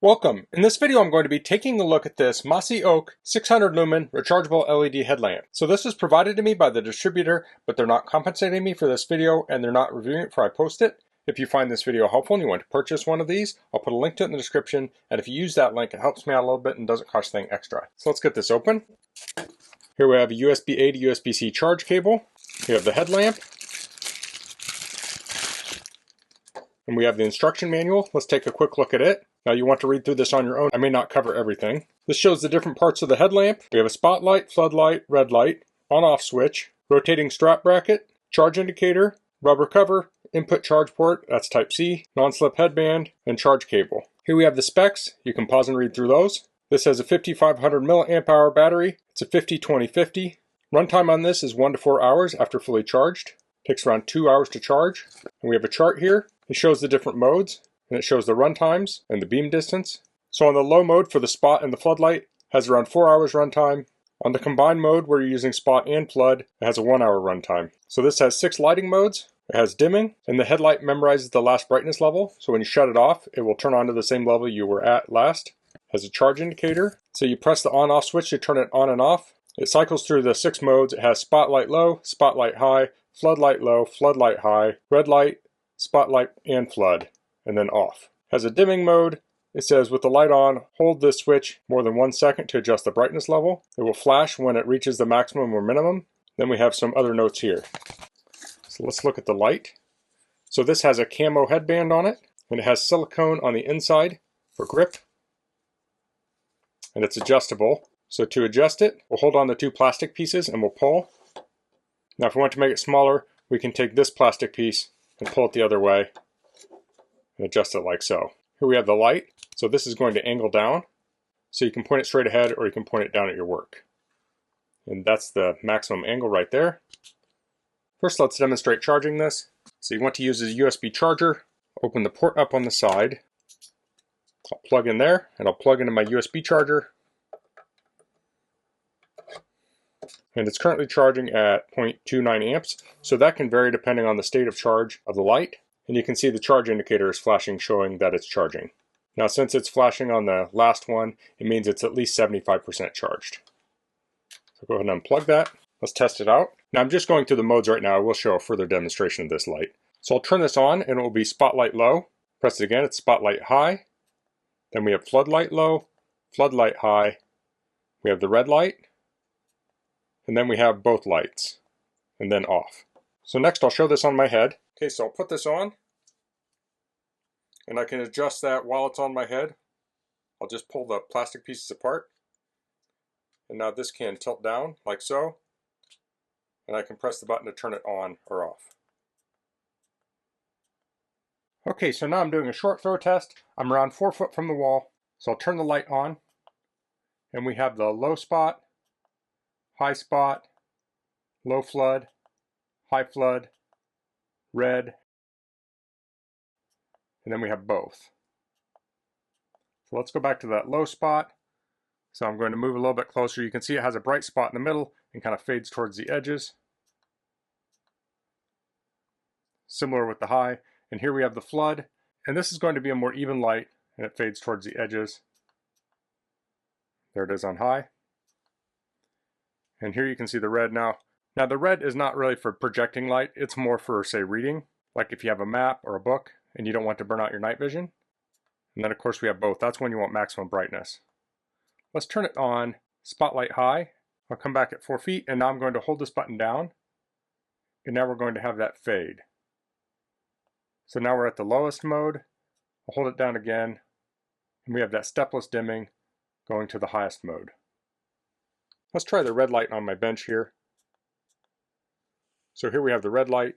Welcome. In this video I'm going to be taking a look at this MOSSY Oak 600 lumen rechargeable LED headlamp. So this is provided to me by the distributor, but they're not compensating me for this video and they're not reviewing it before I post it. If you find this video helpful and you want to purchase one of these, I'll put a link to it in the description, and if you use that link it helps me out a little bit and doesn't cost anything extra. So let's get this open. Here we have a USB-A to USB-C charge cable. We have the headlamp. And we have the instruction manual. Let's take a quick look at it. Now you want to read through this on your own. I may not cover everything. This shows the different parts of the headlamp. We have a spotlight, floodlight, red light, on-off switch, rotating strap bracket, charge indicator, rubber cover, input charge port, that's type C, non-slip headband, and charge cable. Here we have the specs. You can pause and read through those. This has a 5500 milliamp hour battery. It's a 50-20-50. Runtime on this is 1 to 4 hours after fully charged. Takes around 2 hours to charge. And we have a chart here. It shows the different modes, and it shows the run times and the beam distance. So on the low mode for the spot and the floodlight, has around 4 hours runtime. On the combined mode where you're using spot and flood, it has a 1 hour runtime. So this has 6 lighting modes. It has dimming, and the headlight memorizes the last brightness level. So when you shut it off, it will turn on to the same level you were at last. It has a charge indicator. So you press the on-off switch to turn it on and off. It cycles through the 6 modes. It has spotlight low, spotlight high, floodlight low, floodlight high, red light, spotlight and flood, and then off. Has a dimming mode. It says with the light on, hold this switch more than 1 second to adjust the brightness level. It will flash when it reaches the maximum or minimum. Then we have some other notes here. So let's look at the light. So this has a camo headband on it, and it has silicone on the inside for grip. And it's adjustable. So to adjust it, we'll hold on the 2 plastic pieces and we'll pull. Now if we want to make it smaller, we can take this plastic piece and pull it the other way and adjust it like so. Here we have the light. So this is going to angle down. So you can point it straight ahead or you can point it down at your work. And that's the maximum angle right there. First let's demonstrate charging this. So you want to use a USB charger. Open the port up on the side. I'll plug in there and I'll plug into my USB charger. And it's currently charging at 0.29 amps, so that can vary depending on the state of charge of the light. And you can see the charge indicator is flashing, showing that it's charging. Now since it's flashing on the last one, it means it's at least 75% charged. So go ahead and unplug that. Let's test it out. Now I'm just going through the modes right now. I will show a further demonstration of this light. So I'll turn this on and it will be spotlight low. Press it again, it's spotlight high. Then we have floodlight low, floodlight high. We have the red light. And then we have both lights, and then off. So next I'll show this on my head. Okay, so I'll put this on, and I can adjust that while it's on my head. I'll just pull the plastic pieces apart, and now this can tilt down like so, and I can press the button to turn it on or off. Okay, so now I'm doing a short throw test. I'm around 4 foot from the wall, so I'll turn the light on, and we have the low spot, high spot, low flood, high flood, red, and then we have both. So let's go back to that low spot. So I'm going to move a little bit closer. You can see it has a bright spot in the middle and kind of fades towards the edges. Similar with the high. And here we have the flood. And this is going to be a more even light, and it fades towards the edges. There it is on high. And here you can see the red now. Now the red is not really for projecting light, it's more for, say, reading. Like if you have a map or a book and you don't want to burn out your night vision. And then of course we have both. That's when you want maximum brightness. Let's turn it on, spotlight high. I'll come back at 4 feet, and now I'm going to hold this button down. And now we're going to have that fade. So now we're at the lowest mode. I'll hold it down again. And we have that stepless dimming going to the highest mode. Let's try the red light on my bench here. So here we have the red light.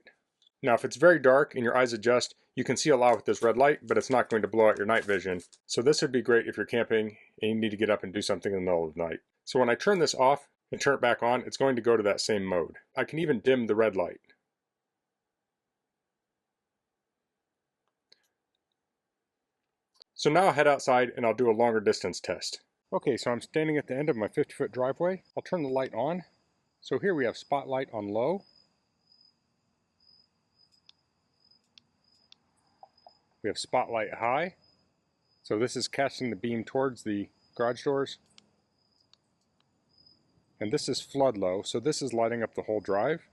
Now if it's very dark and your eyes adjust, you can see a lot with this red light, but it's not going to blow out your night vision. So this would be great if you're camping and you need to get up and do something in the middle of the night. So when I turn this off and turn it back on, it's going to go to that same mode. I can even dim the red light. So now I'll head outside and I'll do a longer distance test. Okay, so I'm standing at the end of my 50-foot driveway. I'll turn the light on. So here we have spotlight on low. We have spotlight high. So this is casting the beam towards the garage doors. And this is flood low, so this is lighting up the whole drive.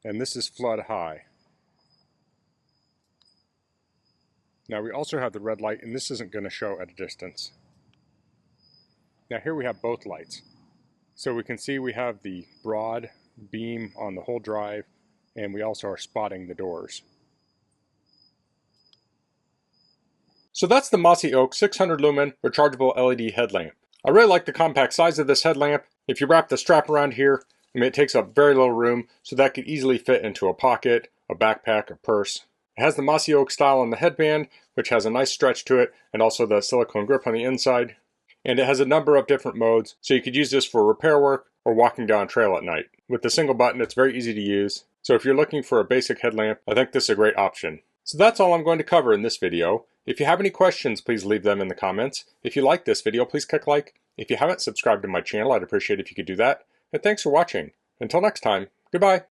And this is flood high. Now we also have the red light, and this isn't going to show at a distance. Now here we have both lights. So we can see we have the broad beam on the whole drive, and we also are spotting the doors. So that's the Mossy Oak 600 lumen rechargeable LED headlamp. I really like the compact size of this headlamp. If you wrap the strap around here, it takes up very little room, so that could easily fit into a pocket, a backpack, a purse. It has the Mossy Oak style on the headband, which has a nice stretch to it, and also the silicone grip on the inside. And it has a number of different modes, so you could use this for repair work or walking down trail at night. With the single button, it's very easy to use. So if you're looking for a basic headlamp, I think this is a great option. So that's all I'm going to cover in this video. If you have any questions, please leave them in the comments. If you like this video, please click like. If you haven't subscribed to my channel, I'd appreciate it if you could do that. And thanks for watching. Until next time, goodbye.